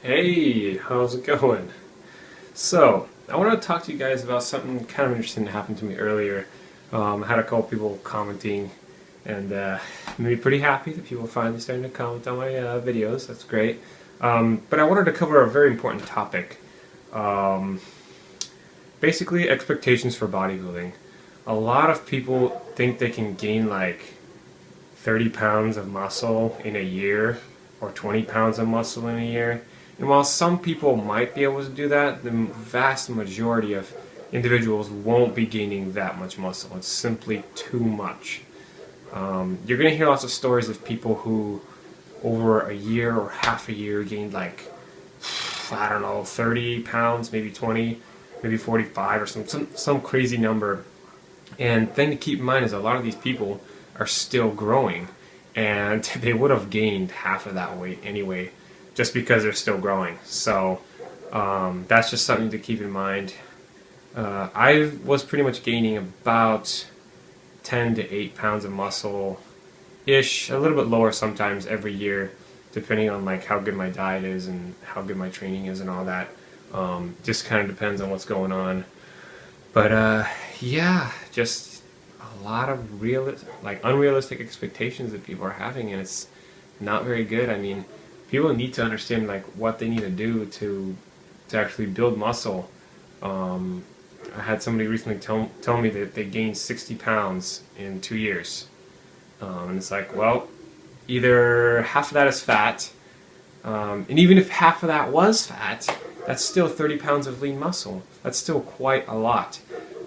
Hey, how's it going? So, I want to talk to you guys about something kind of interesting that happened to me earlier. I had a couple people commenting, and made me pretty happy that people are finally starting to comment on my videos. That's great. But I wanted to cover a very important topic. Um, Basically, expectations for bodybuilding. A lot of people think they can gain like 30 pounds of muscle in a year or 20 pounds of muscle in a year. And while some people might be able to do that, the vast majority of individuals won't be gaining that much muscle. It's simply too much. You're going to hear lots of stories of people who, over a year or half a year, gained like, I don't know, 30 pounds, maybe 20, maybe 45 or some crazy number. And the thing to keep in mind is a lot of these people are still growing, and they would have gained half of that weight anyway, just because they're still growing. So that's just something to keep in mind. I was pretty much gaining about 10 to 8 pounds of muscle ish, a little bit lower sometimes every year, depending on like how good my diet is and how good my training is and all that. Just kind of depends on what's going on. But yeah, just a lot of unrealistic expectations that people are having, and it's not very good. I mean, people need to understand like what they need to do to actually build muscle. I had somebody recently tell me that they gained 60 pounds in 2 years, and it's like, well, either half of that is fat, and even if half of that was fat, that's still 30 pounds of lean muscle. That's still quite a lot.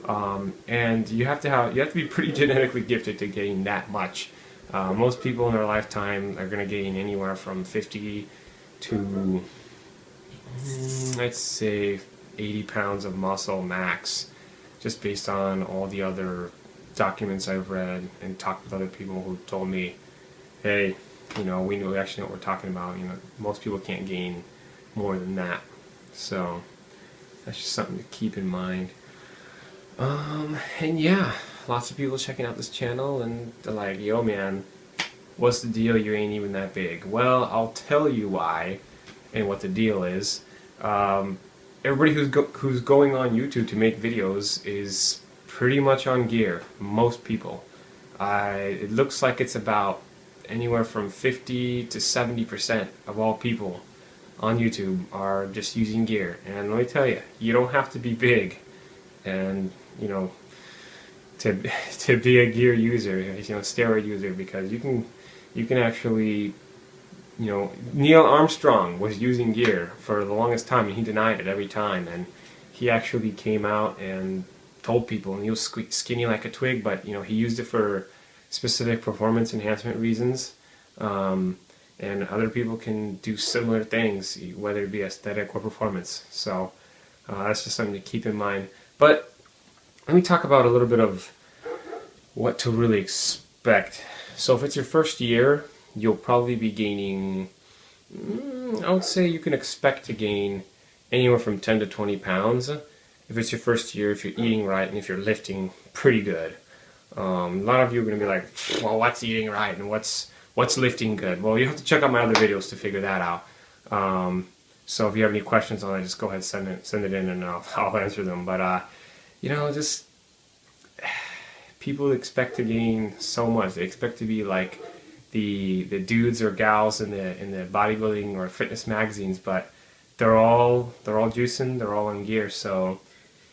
And you have to be pretty genetically gifted to gain that much. Most people in their lifetime are going to gain anywhere from 50 to, I'd say, 80 pounds of muscle max, just based on all the other documents I've read and talked with other people who told me, hey, we actually know what we're talking about. Most people can't gain more than that. So that's just something to keep in mind. And yeah, lots of people checking out this channel and they're like, yo man, what's the deal? You ain't even that big. Well, I'll tell you why and what the deal is. Everybody who's going on YouTube to make videos is pretty much on gear. Most people. It looks like it's about anywhere from 50 to 70% of all people on YouTube are just using gear. And let me tell you, you don't have to be big and to be a gear user, steroid user, because you can actually, Neil Armstrong was using gear for the longest time and he denied it every time, and he actually came out and told people, and he was skinny like a twig, but he used it for specific performance enhancement reasons. And other people can do similar things, whether it be aesthetic or performance. So that's just something to keep in mind. But let me talk about a little bit of what to really expect. So if it's your first year, you'll probably be gaining, I would say you can expect to gain anywhere from 10 to 20 pounds. If it's your first year, if you're eating right, and if you're lifting pretty good. A lot of you are going to be like, well, what's eating right and what's lifting good? Well, you have to check out my other videos to figure that out. So if you have any questions on it, just go ahead and send it in and I'll answer them. But just people expect to gain so much. They expect to be like the dudes or gals in the bodybuilding or fitness magazines, but they're all juicing, they're all in gear. So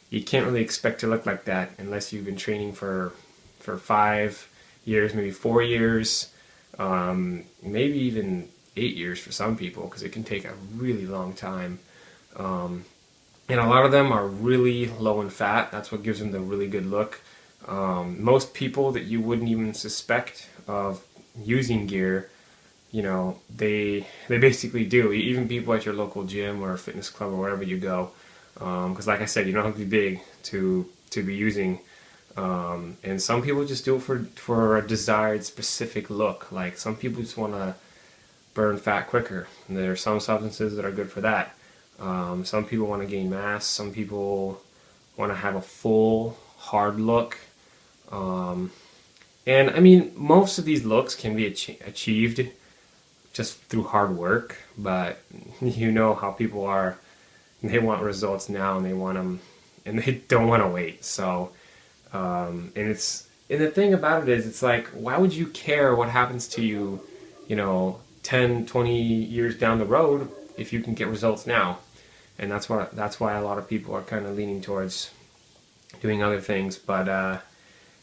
you can't really expect to look like that unless you've been training for 5 years, maybe 4 years. Maybe even 8 years for some people, because it can take a really long time. And a lot of them are really low in fat. That's what gives them the really good look. Most people that you wouldn't even suspect of using gear, they basically do. Even people at your local gym or fitness club or wherever you go. Because like I said, you don't have to be big to be using. And some people just do it for a desired specific look. Like some people just want to burn fat quicker. And there are some substances that are good for that. Some people want to gain mass. Some people want to have a full, hard look. And I mean, most of these looks can be achieved just through hard work, but you know how people are. They want results now, and they want them, and they don't want to wait. So, and the thing about it is, it's like, why would you care what happens to you, 10, 20 years down the road if you can get results now? And that's why a lot of people are kind of leaning towards doing other things. But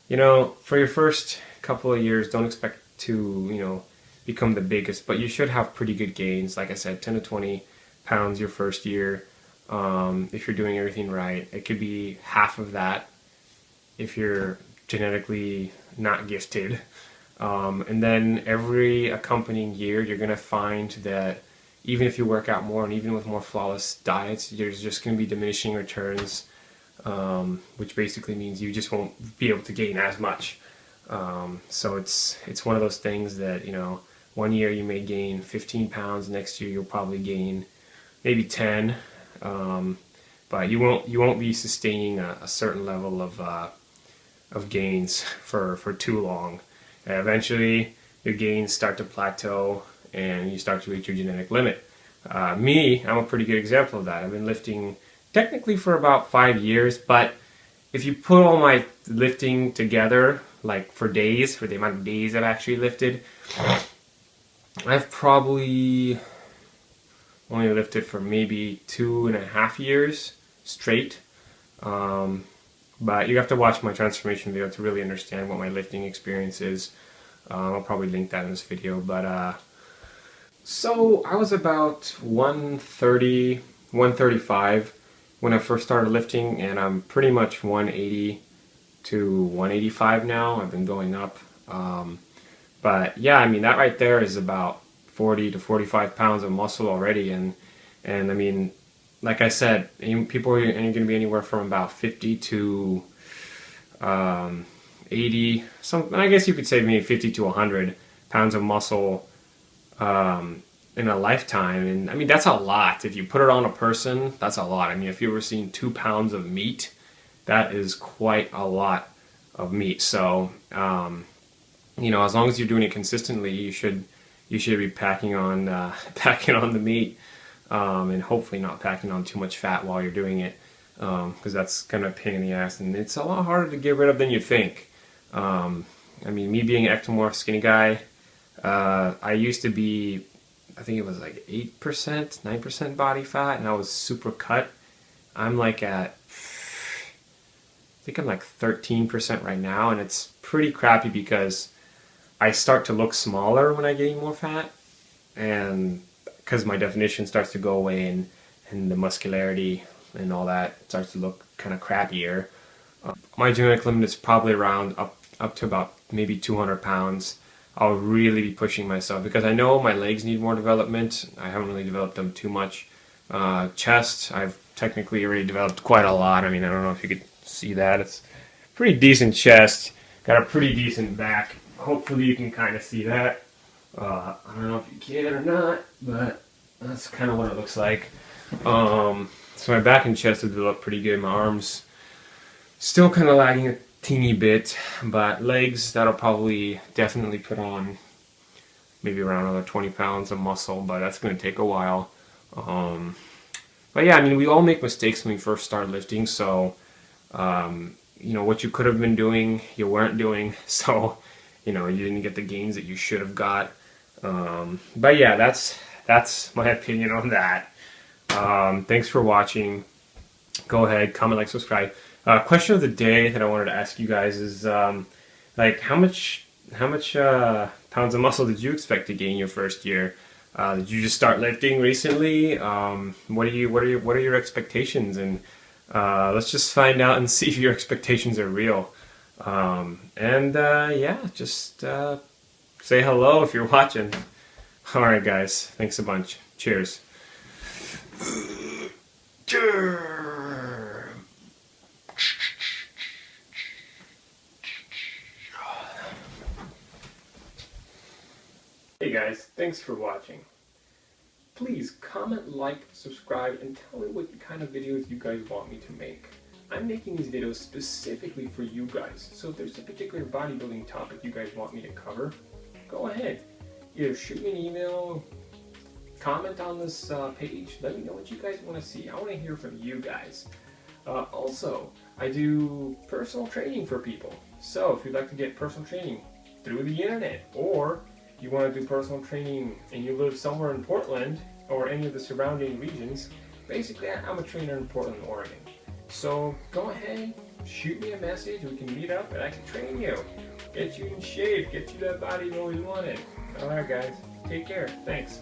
for your first couple of years, don't expect to become the biggest, but you should have pretty good gains. Like I said, 10 to 20 pounds your first year, if you're doing everything right. It could be half of that if you're genetically not gifted. And then every accompanying year, you're going to find that even if you work out more and even with more flawless diets, there's just going to be diminishing returns, which basically means you just won't be able to gain as much. So it's one of those things that, one year you may gain 15 pounds, next year you'll probably gain maybe 10, but you won't be sustaining a certain level of gains for too long. Eventually, your gains start to plateau and you start to reach your genetic limit. I'm a pretty good example of that. I've been lifting technically for about 5 years, but if you put all my lifting together, like for the amount of days I've actually lifted, I've probably only lifted for maybe 2.5 years straight. But you have to watch my transformation video to really understand what my lifting experience is. I'll probably link that in this video. But so I was about 130, 135 when I first started lifting, and I'm pretty much 180 to 185 now. I've been going up. But yeah, I mean, that right there is about 40 to 45 pounds of muscle already. And I mean, like I said, people are going to be anywhere from about 50 to 80, I guess you could say maybe 50 to 100 pounds of muscle in a lifetime. And I mean, that's a lot. If you put it on a person, that's a lot. I mean, if you ever seen 2 pounds of meat, that is quite a lot of meat. So, as long as you're doing it consistently, you should be packing on the meat. And hopefully not packing on too much fat while you're doing it, because that's kind of a pain in the ass, and it's a lot harder to get rid of than you think. I mean, me being an ectomorph skinny guy, I used to be, I think it was like 8%, 9% body fat, and I was super cut. I'm like I think I'm like 13% right now, and it's pretty crappy because I start to look smaller when I gain more fat, and because my definition starts to go away and the muscularity and all that starts to look kind of crappier. My genetic limit is probably around up to about maybe 200 pounds. I'll really be pushing myself because I know my legs need more development. I haven't really developed them too much. Chest, I've technically already developed quite a lot. I mean, I don't know if you could see that. It's a pretty decent chest. Got a pretty decent back. Hopefully you can kind of see that. I don't know if you can or not, but that's kind of what it looks like. So my back and chest have developed pretty good. My arms still kind of lagging a teeny bit, but legs, that'll probably definitely put on maybe around another 20 pounds of muscle, but that's going to take a while. But yeah, I mean, we all make mistakes when we first start lifting, so what you could have been doing, you weren't doing, so you didn't get the gains that you should have got. But yeah, that's my opinion on that. Thanks for watching. Go ahead, comment, like, subscribe. Question of the day that I wanted to ask you guys is like how much pounds of muscle did you expect to gain your first year? Did you just start lifting recently? What are your expectations? And let's just find out and see if your expectations are real. Yeah, just say hello if you're watching. Alright guys, thanks a bunch. Cheers. Hey guys, thanks for watching. Please comment, like, subscribe, and tell me what kind of videos you guys want me to make. I'm making these videos specifically for you guys, so if there's a particular bodybuilding topic you guys want me to cover, go ahead. either shoot me an email, comment on this page. Let me know what you guys want to see. I want to hear from you guys. Also, I do personal training for people. So if you'd like to get personal training through the internet, or you want to do personal training and you live somewhere in Portland or any of the surrounding regions, basically I'm a trainer in Portland, Oregon. So go ahead, shoot me a message, we can meet up and I can train you. Get you in shape, get you that body you always wanted. Alright guys, take care, thanks.